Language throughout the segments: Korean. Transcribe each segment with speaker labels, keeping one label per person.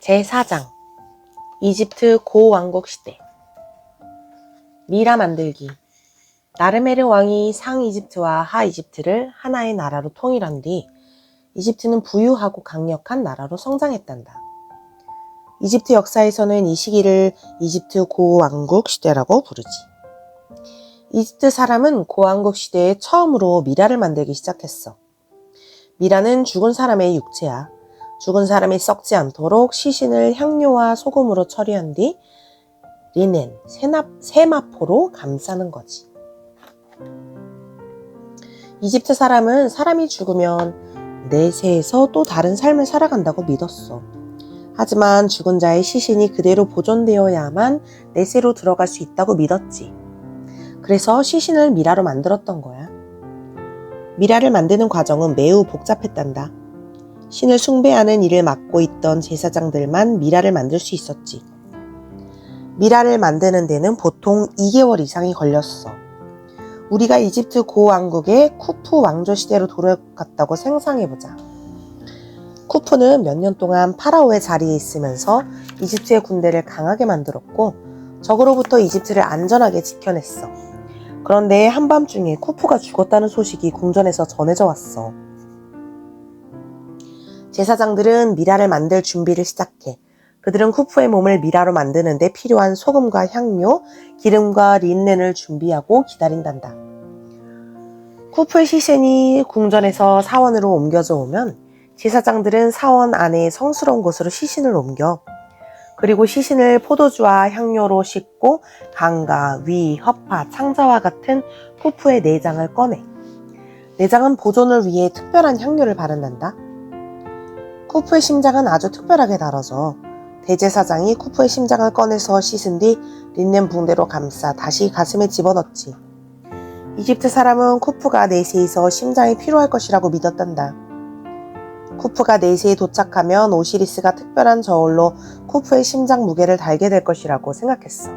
Speaker 1: 제4장 이집트 고왕국 시대. 미라 만들기. 나르메르 왕이 상이집트와 하이집트를 하나의 나라로 통일한 뒤 이집트는 부유하고 강력한 나라로 성장했단다. 이집트 역사에서는 이 시기를 이집트 고왕국 시대라고 부르지. 이집트 사람은 고왕국 시대에 처음으로 미라를 만들기 시작했어. 미라는 죽은 사람의 육체야. 죽은 사람이 썩지 않도록 시신을 향료와 소금으로 처리한 뒤 리넨, 세마포로 감싸는 거지. 이집트 사람은 사람이 죽으면 내세에서 또 다른 삶을 살아간다고 믿었어. 하지만 죽은 자의 시신이 그대로 보존되어야만 내세로 들어갈 수 있다고 믿었지. 그래서 시신을 미라로 만들었던 거야. 미라를 만드는 과정은 매우 복잡했단다. 신을 숭배하는 일을 맡고 있던 제사장들만 미라를 만들 수 있었지. 미라를 만드는 데는 보통 2개월 이상이 걸렸어. 우리가 이집트 고왕국의 쿠푸 왕조 시대로 돌아갔다고 상상해보자. 쿠푸는 몇 년 동안 파라오의 자리에 있으면서 이집트의 군대를 강하게 만들었고 적으로부터 이집트를 안전하게 지켜냈어. 그런데 한밤중에 쿠푸가 죽었다는 소식이 궁전에서 전해져 왔어. 제사장들은 미라를 만들 준비를 시작해. 그들은 쿠푸의 몸을 미라로 만드는데 필요한 소금과 향료, 기름과 린넨을 준비하고 기다린단다. 쿠푸의 시신이 궁전에서 사원으로 옮겨져 오면 제사장들은 사원 안에 성스러운 곳으로 시신을 옮겨. 그리고 시신을 포도주와 향료로 씻고 간과 위, 허파, 창자와 같은 쿠푸의 내장을 꺼내. 내장은 보존을 위해 특별한 향료를 바른단다. 쿠푸의 심장은 아주 특별하게 다뤄져. 대제사장이 쿠푸의 심장을 꺼내서 씻은 뒤 린넨 붕대로 감싸 다시 가슴에 집어넣지. 이집트 사람은 쿠푸가 내세에서 심장이 필요할 것이라고 믿었단다. 쿠푸가 내세에 도착하면 오시리스가 특별한 저울로 쿠푸의 심장 무게를 달게 될 것이라고 생각했어.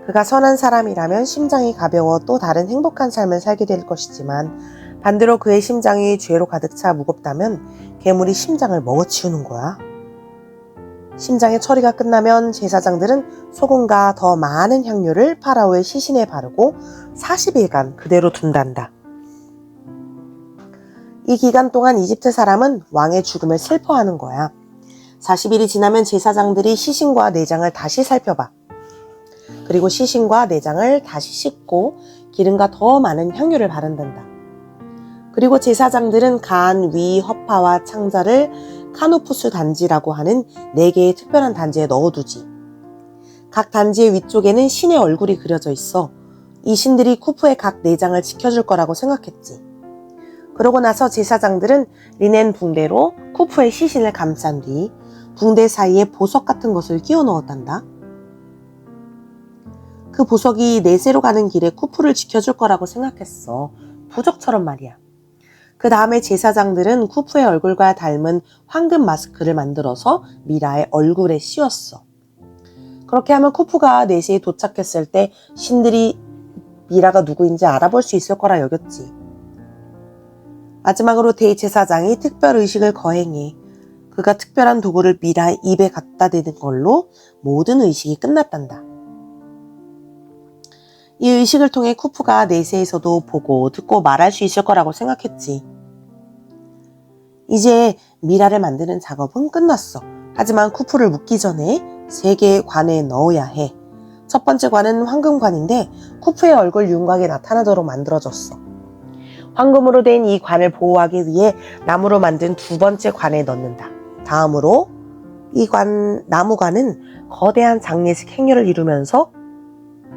Speaker 1: 그가 선한 사람이라면 심장이 가벼워 또 다른 행복한 삶을 살게 될 것이지만 반대로 그의 심장이 죄로 가득 차 무겁다면 괴물이 심장을 먹어치우는 거야. 심장의 처리가 끝나면 제사장들은 소금과 더 많은 향료를 파라오의 시신에 바르고 40일간 그대로 둔단다. 이 기간 동안 이집트 사람은 왕의 죽음을 슬퍼하는 거야. 40일이 지나면 제사장들이 시신과 내장을 다시 살펴봐. 그리고 시신과 내장을 다시 씻고 기름과 더 많은 향료를 바른단다. 그리고 제사장들은 간, 위, 허파와 창자를 카누푸스 단지라고 하는 4개의 특별한 단지에 넣어두지. 각 단지의 위쪽에는 신의 얼굴이 그려져 있어. 이 신들이 쿠푸의 각 내장을 지켜줄 거라고 생각했지. 그러고 나서 제사장들은 리넨 붕대로 쿠푸의 시신을 감싼 뒤 붕대 사이에 보석 같은 것을 끼워 넣었단다. 그 보석이 내세로 가는 길에 쿠푸를 지켜줄 거라고 생각했어. 부적처럼 말이야. 그 다음에 제사장들은 쿠푸의 얼굴과 닮은 황금 마스크를 만들어서 미라의 얼굴에 씌웠어. 그렇게 하면 쿠푸가 내세에 도착했을 때 신들이 미라가 누구인지 알아볼 수 있을 거라 여겼지. 마지막으로 대제사장이 특별 의식을 거행해. 그가 특별한 도구를 미라의 입에 갖다 대는 걸로 모든 의식이 끝났단다. 이 의식을 통해 쿠푸가 내세에서도 보고 듣고 말할 수 있을 거라고 생각했지. 이제 미라를 만드는 작업은 끝났어. 하지만 쿠푸를 묻기 전에 3개의 관에 넣어야 해. 첫 번째 관은 황금관인데 쿠푸의 얼굴 윤곽이 나타나도록 만들어졌어. 황금으로 된 이 관을 보호하기 위해 나무로 만든 2번째 관에 넣는다. 다음으로 이 나무관은 거대한 장례식 행렬을 이루면서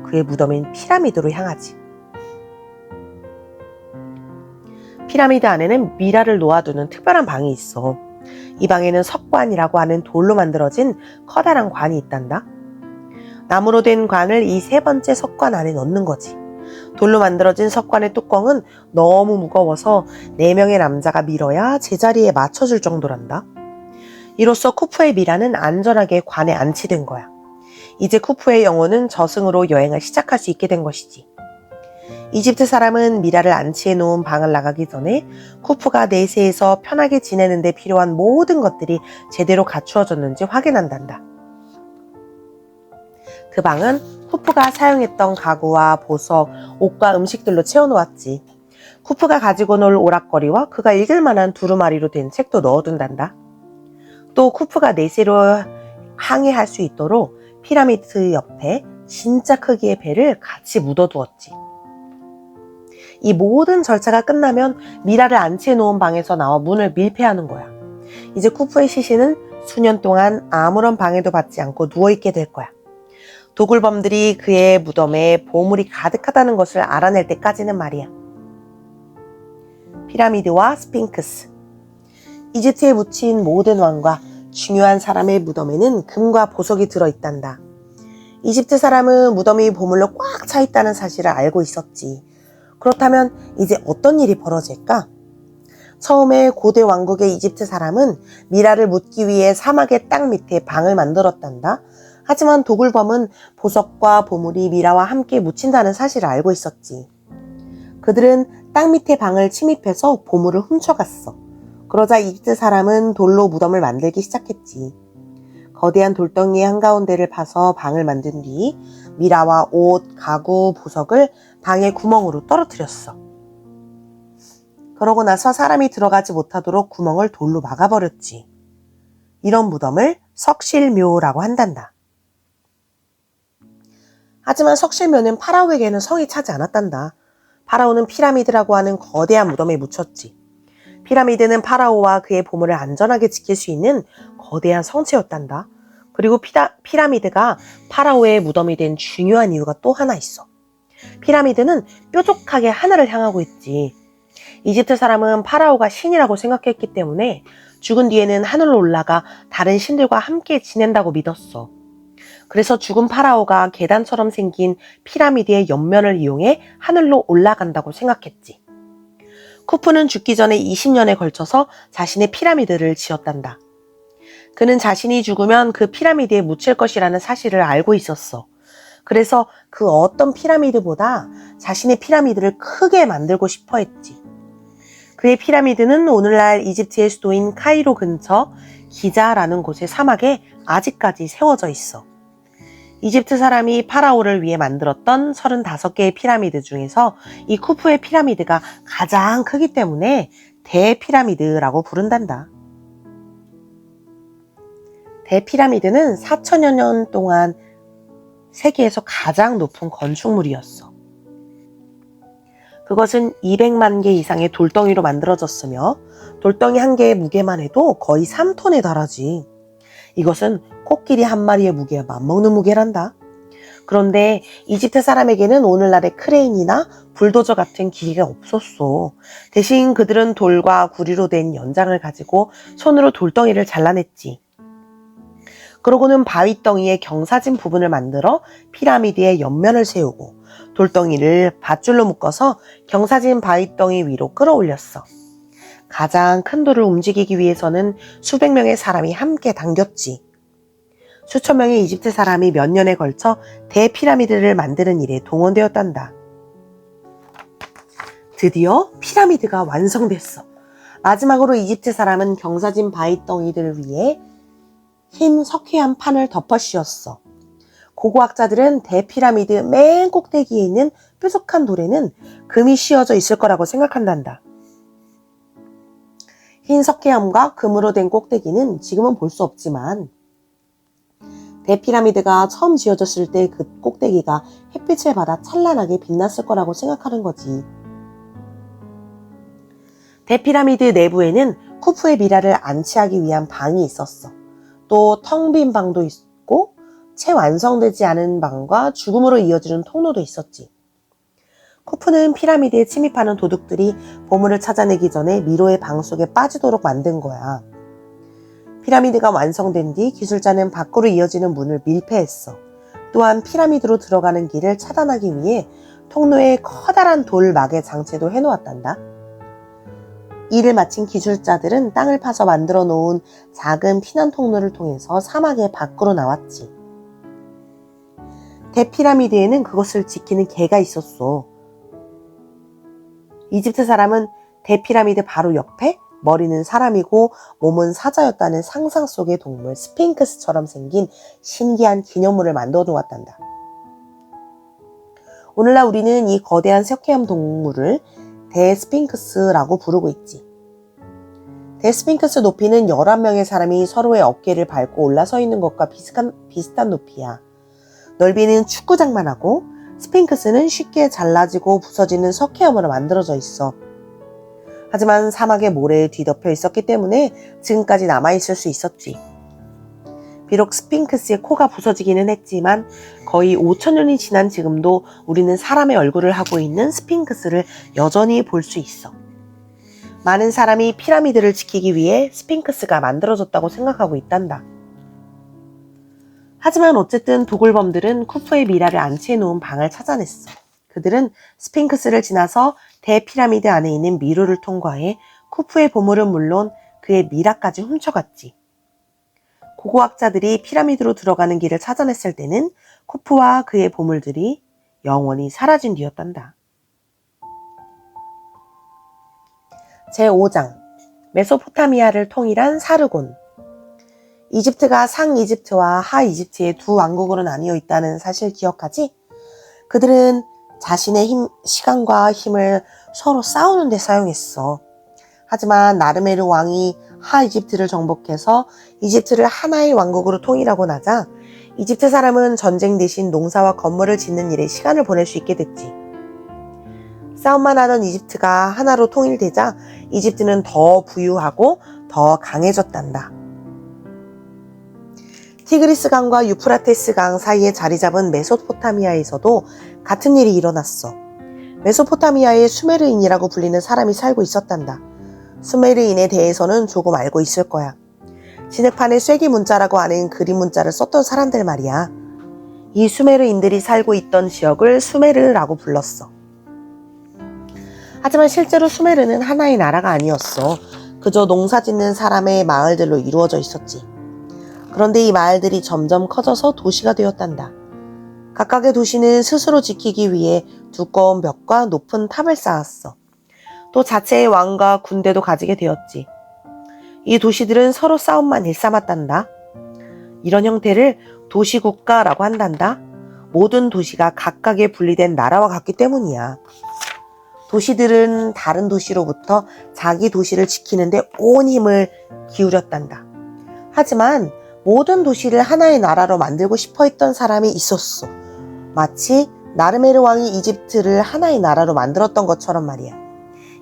Speaker 1: 그의 무덤인 피라미드로 향하지. 피라미드 안에는 미라를 놓아두는 특별한 방이 있어. 이 방에는 석관이라고 하는 돌로 만들어진 커다란 관이 있단다. 나무로 된 관을 이 3번째 석관 안에 넣는 거지. 돌로 만들어진 석관의 뚜껑은 너무 무거워서 4명의 남자가 밀어야 제자리에 맞춰줄 정도란다. 이로써 쿠푸의 미라는 안전하게 관에 안치된 거야. 이제 쿠푸의 영혼은 저승으로 여행을 시작할 수 있게 된 것이지. 이집트 사람은 미라를 안치해 놓은 방을 나가기 전에 쿠프가 내세에서 편하게 지내는 데 필요한 모든 것들이 제대로 갖추어졌는지 확인한단다. 그 방은 쿠프가 사용했던 가구와 보석, 옷과 음식들로 채워놓았지. 쿠프가 가지고 놀 오락거리와 그가 읽을 만한 두루마리로 된 책도 넣어둔단다. 또 쿠프가 내세로 항해할 수 있도록 피라미드 옆에 진짜 크기의 배를 같이 묻어두었지. 이 모든 절차가 끝나면 미라를 안치해 놓은 방에서 나와 문을 밀폐하는 거야. 이제 쿠프의 시신은 수년 동안 아무런 방해도 받지 않고 누워있게 될 거야. 도굴범들이 그의 무덤에 보물이 가득하다는 것을 알아낼 때까지는 말이야. 피라미드와 스핑크스. 이집트에 묻힌 모든 왕과 중요한 사람의 무덤에는 금과 보석이 들어있단다. 이집트 사람은 무덤이 보물로 꽉 차 있다는 사실을 알고 있었지. 그렇다면 이제 어떤 일이 벌어질까? 처음에 고대 왕국의 이집트 사람은 미라를 묻기 위해 사막의 땅 밑에 방을 만들었단다. 하지만 도굴범은 보석과 보물이 미라와 함께 묻힌다는 사실을 알고 있었지. 그들은 땅 밑에 방을 침입해서 보물을 훔쳐갔어. 그러자 이집트 사람은 돌로 무덤을 만들기 시작했지. 거대한 돌덩이의 한가운데를 파서 방을 만든 뒤 미라와 옷, 가구, 보석을 방의 구멍으로 떨어뜨렸어. 그러고 나서 사람이 들어가지 못하도록 구멍을 돌로 막아버렸지. 이런 무덤을 석실묘라고 한단다. 하지만 석실묘는 파라오에게는 성이 차지 않았단다. 파라오는 피라미드라고 하는 거대한 무덤에 묻혔지. 피라미드는 파라오와 그의 보물을 안전하게 지킬 수 있는 거대한 성체였단다. 그리고 피라미드가 파라오의 무덤이 된 중요한 이유가 또 하나 있어. 피라미드는 뾰족하게 하늘을 향하고 있지. 이집트 사람은 파라오가 신이라고 생각했기 때문에 죽은 뒤에는 하늘로 올라가 다른 신들과 함께 지낸다고 믿었어. 그래서 죽은 파라오가 계단처럼 생긴 피라미드의 옆면을 이용해 하늘로 올라간다고 생각했지. 쿠프는 죽기 전에 20년에 걸쳐서 자신의 피라미드를 지었단다. 그는 자신이 죽으면 그 피라미드에 묻힐 것이라는 사실을 알고 있었어. 그래서 그 어떤 피라미드보다 자신의 피라미드를 크게 만들고 싶어 했지. 그의 피라미드는 오늘날 이집트의 수도인 카이로 근처 기자라는 곳의 사막에 아직까지 세워져 있어. 이집트 사람이 파라오를 위해 만들었던 35개의 피라미드 중에서 이 쿠프의 피라미드가 가장 크기 때문에 대피라미드라고 부른단다. 대피라미드는 4천여 년 동안 세계에서 가장 높은 건축물이었어. 그것은 200만 개 이상의 돌덩이로 만들어졌으며 돌덩이 한 개의 무게만 해도 거의 3톤에 달하지. 이것은 코끼리 한 마리의 무게와 맞먹는 무게란다. 그런데 이집트 사람에게는 오늘날의 크레인이나 불도저 같은 기계가 없었어. 대신 그들은 돌과 구리로 된 연장을 가지고 손으로 돌덩이를 잘라냈지. 그러고는 바위덩이의 경사진 부분을 만들어 피라미드의 옆면을 세우고 돌덩이를 밧줄로 묶어서 경사진 바위덩이 위로 끌어올렸어. 가장 큰 돌을 움직이기 위해서는 수백 명의 사람이 함께 당겼지. 수천 명의 이집트 사람이 몇 년에 걸쳐 대피라미드를 만드는 일에 동원되었단다. 드디어 피라미드가 완성됐어. 마지막으로 이집트 사람은 경사진 바위덩이들을 위해 흰 석회암 판을 덮어 씌웠어. 고고학자들은 대피라미드 맨 꼭대기에 있는 뾰족한 돌에는 금이 씌어져 있을 거라고 생각한단다. 흰 석회암과 금으로 된 꼭대기는 지금은 볼 수 없지만 대피라미드가 처음 지어졌을 때 그 꼭대기가 햇빛을 받아 찬란하게 빛났을 거라고 생각하는 거지. 대피라미드 내부에는 쿠프의 미라를 안치하기 위한 방이 있었어. 또 텅 빈 방도 있고 채 완성되지 않은 방과 죽음으로 이어지는 통로도 있었지. 쿠프는 피라미드에 침입하는 도둑들이 보물을 찾아내기 전에 미로의 방 속에 빠지도록 만든 거야. 피라미드가 완성된 뒤 기술자는 밖으로 이어지는 문을 밀폐했어. 또한 피라미드로 들어가는 길을 차단하기 위해 통로에 커다란 돌 막의 장치도 해놓았단다. 일을 마친 기술자들은 땅을 파서 만들어 놓은 작은 피난 통로를 통해서 사막의 밖으로 나왔지. 대피라미드에는 그것을 지키는 개가 있었어. 이집트 사람은 대피라미드 바로 옆에 머리는 사람이고 몸은 사자였다는 상상 속의 동물 스핑크스처럼 생긴 신기한 기념물을 만들어 놓았단다. 오늘날 우리는 이 거대한 석회암 동물을 대스핑크스라고 부르고 있지. 대스핑크스 높이는 11명의 사람이 서로의 어깨를 밟고 올라서 있는 것과 비슷한 높이야. 넓이는 축구장만 하고 스핑크스는 쉽게 잘라지고 부서지는 석회암으로 만들어져 있어. 하지만 사막의 모래에 뒤덮여 있었기 때문에 지금까지 남아있을 수 있었지. 비록 스핑크스의 코가 부서지기는 했지만 거의 5,000년이 지난 지금도 우리는 사람의 얼굴을 하고 있는 스핑크스를 여전히 볼 수 있어. 많은 사람이 피라미드를 지키기 위해 스핑크스가 만들어졌다고 생각하고 있단다. 하지만 어쨌든 도굴범들은 쿠푸의 미라를 안치해 놓은 방을 찾아냈어. 그들은 스핑크스를 지나서 대피라미드 안에 있는 미로를 통과해 쿠푸의 보물은 물론 그의 미라까지 훔쳐갔지. 고고학자들이 피라미드로 들어가는 길을 찾아냈을 때는 쿠푸와 그의 보물들이 영원히 사라진 뒤였단다. 제5장 메소포타미아를 통일한 사르곤. 이집트가 상이집트와 하이집트의 두 왕국으로 나뉘어 있다는 사실 기억하지? 그들은 자신의 시간과 힘을 서로 싸우는 데 사용했어. 하지만 나르메르 왕이 하이집트를 정복해서 이집트를 하나의 왕국으로 통일하고 나자 이집트 사람은 전쟁 대신 농사와 건물을 짓는 일에 시간을 보낼 수 있게 됐지. 싸움만 하던 이집트가 하나로 통일되자 이집트는 더 부유하고 더 강해졌단다. 티그리스 강과 유프라테스 강 사이에 자리 잡은 메소포타미아에서도 같은 일이 일어났어. 메소포타미아에 수메르인이라고 불리는 사람이 살고 있었단다. 수메르인에 대해서는 조금 알고 있을 거야. 진흙판에 쐐기 문자라고 하는 그림 문자를 썼던 사람들 말이야. 이 수메르인들이 살고 있던 지역을 수메르라고 불렀어. 하지만 실제로 수메르는 하나의 나라가 아니었어. 그저 농사 짓는 사람의 마을들로 이루어져 있었지. 그런데 이 마을들이 점점 커져서 도시가 되었단다. 각각의 도시는 스스로 지키기 위해 두꺼운 벽과 높은 탑을 쌓았어. 또 자체의 왕과 군대도 가지게 되었지. 이 도시들은 서로 싸움만 일삼았단다. 이런 형태를 도시국가라고 한단다. 모든 도시가 각각의 분리된 나라와 같기 때문이야. 도시들은 다른 도시로부터 자기 도시를 지키는데 온 힘을 기울였단다. 하지만 모든 도시를 하나의 나라로 만들고 싶어 했던 사람이 있었어. 마치 나르메르 왕이 이집트를 하나의 나라로 만들었던 것처럼 말이야.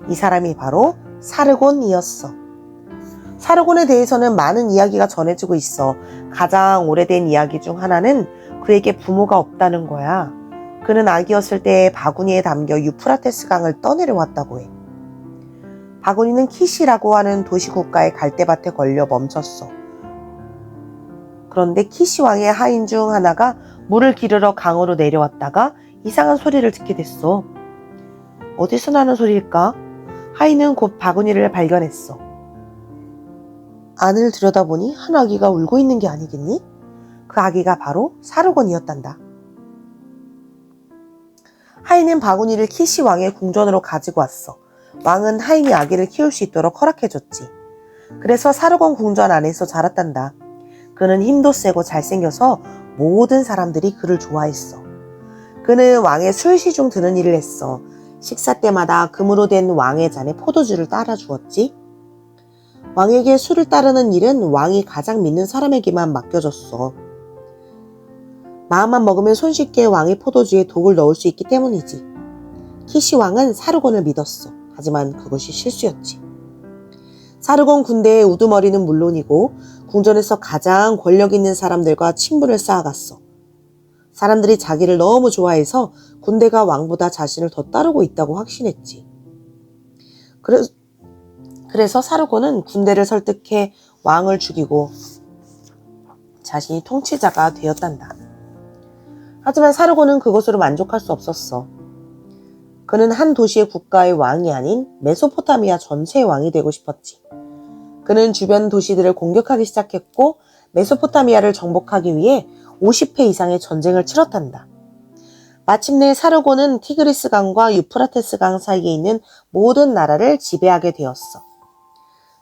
Speaker 1: 이 사람이 바로 사르곤이었어. 사르곤에 대해서는 많은 이야기가 전해지고 있어. 가장 오래된 이야기 중 하나는 그에게 부모가 없다는 거야. 그는 아기였을 때 바구니에 담겨 유프라테스 강을 떠내려왔다고 해. 바구니는 키시라고 하는 도시국가의 갈대밭에 걸려 멈췄어. 그런데 키시 왕의 하인 중 하나가 물을 기르러 강으로 내려왔다가 이상한 소리를 듣게 됐어. 어디서 나는 소리일까? 하인은 곧 바구니를 발견했어. 안을 들여다보니 한 아기가 울고 있는 게 아니겠니? 그 아기가 바로 사르곤이었단다. 하인은 바구니를 키시 왕의 궁전으로 가지고 왔어. 왕은 하인이 아기를 키울 수 있도록 허락해줬지. 그래서 사르곤 궁전 안에서 자랐단다. 그는 힘도 세고 잘생겨서 모든 사람들이 그를 좋아했어. 그는 왕의 술시 중 드는 일을 했어. 식사 때마다 금으로 된 왕의 잔에 포도주를 따라 주었지. 왕에게 술을 따르는 일은 왕이 가장 믿는 사람에게만 맡겨졌어. 마음만 먹으면 손쉽게 왕의 포도주에 독을 넣을 수 있기 때문이지. 키시 왕은 사르곤을 믿었어. 하지만 그것이 실수였지. 사르곤 군대의 우두머리는 물론이고 궁전에서 가장 권력 있는 사람들과 친분을 쌓아갔어. 사람들이 자기를 너무 좋아해서 군대가 왕보다 자신을 더 따르고 있다고 확신했지. 그래서 사르곤은 군대를 설득해 왕을 죽이고 자신이 통치자가 되었단다. 하지만 사르곤은 그것으로 만족할 수 없었어. 그는 한 도시의 국가의 왕이 아닌 메소포타미아 전체의 왕이 되고 싶었지. 그는 주변 도시들을 공격하기 시작했고 메소포타미아를 정복하기 위해 50회 이상의 전쟁을 치렀단다. 마침내 사르곤은 티그리스 강과 유프라테스 강 사이에 있는 모든 나라를 지배하게 되었어.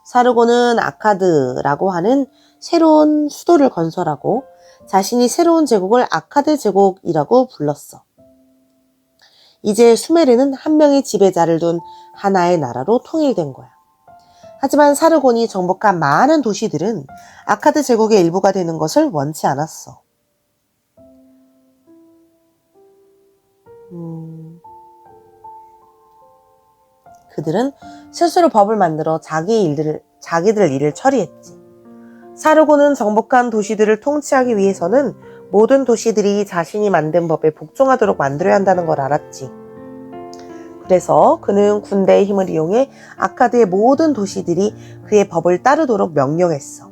Speaker 1: 사르곤은 아카드라고 하는 새로운 수도를 건설하고 자신이 새로운 제국을 아카드 제국이라고 불렀어. 이제 수메르는 한 명의 지배자를 둔 하나의 나라로 통일된 거야. 하지만 사르곤이 정복한 많은 도시들은 아카드 제국의 일부가 되는 것을 원치 않았어. 그들은 스스로 법을 만들어 자기들 일을 처리했지. 사르곤은 정복한 도시들을 통치하기 위해서는 모든 도시들이 자신이 만든 법에 복종하도록 만들어야 한다는 걸 알았지. 그래서 그는 군대의 힘을 이용해 아카드의 모든 도시들이 그의 법을 따르도록 명령했어.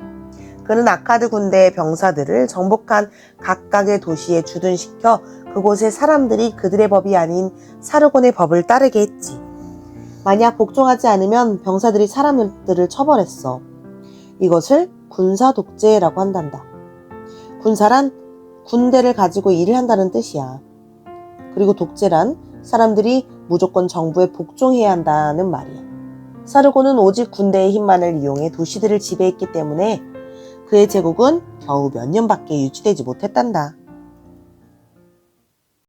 Speaker 1: 그는 아카드 군대의 병사들을 정복한 각각의 도시에 주둔시켜 그곳의 사람들이 그들의 법이 아닌 사르곤의 법을 따르게 했지. 만약 복종하지 않으면 병사들이 사람들을 처벌했어. 이것을 군사 독재라고 한단다. 군사란 군대를 가지고 일을 한다는 뜻이야. 그리고 독재란 사람들이 무조건 정부에 복종해야 한다는 말이야. 사르곤은 오직 군대의 힘만을 이용해 도시들을 지배했기 때문에 그의 제국은 겨우 몇 년밖에 유지되지 못했단다.